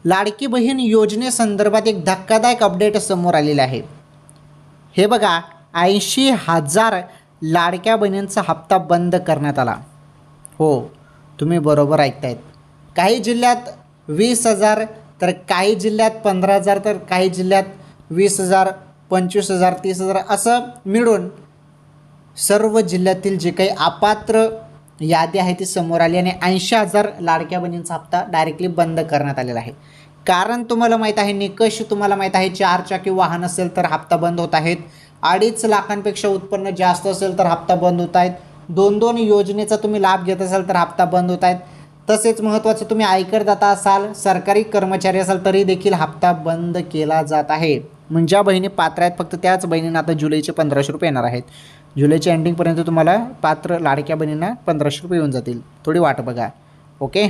लाडकी बहीण योजनेसंदर्भात एक धक्कादायक अपडेट समोर आलेलं आहे। हे बघा, 80,000 लाडक्या बहिणींचा हप्ता बंद करण्यात आला। हो, तुम्ही बरोबर ऐकतायत। काही जिल्ह्यात 20,000, तर काही जिल्ह्यात 15,000, तर काही जिल्ह्यात 20,000, 25,000, 30,000 असं मिळून सर्व जिल्ह्यातील जे काही अपात्र यादी आहे ती समोर आली आणि 80,000 लाडक्या बहिणींचा हप्ता डायरेक्टली बंद करण्यात आलेला आहे। कारण तुम्हाला माहीत आहे, निकष तुम्हाला माहीत आहे, 4 चाकी वाहन असेल तर हप्ता बंद होत आहेत, 2.5 लाखांपेक्षा उत्पन्न जास्त असेल तर हप्ता बंद होत आहेत, 2-2 योजनेचा तुम्ही लाभ घेत असाल तर हप्ता बंद होत आहेत, तसेच महत्त्वाचं तुम्ही आयकरदाता असाल, सरकारी कर्मचारी असाल तरी देखील हप्ता बंद केला जात आहे। म्हणजे ज्या बहिणी पात्र आहेत फक्त त्याच बहिणींना आता जुलैचे 1,500 रुपये येणार आहेत। जुलैच्या एंडिंगपर्यंत तुम्हाला पात्र लाडक्या बहिणींना 1,500 रुपये येऊन जातील। थोडी वाट बघा, ओके।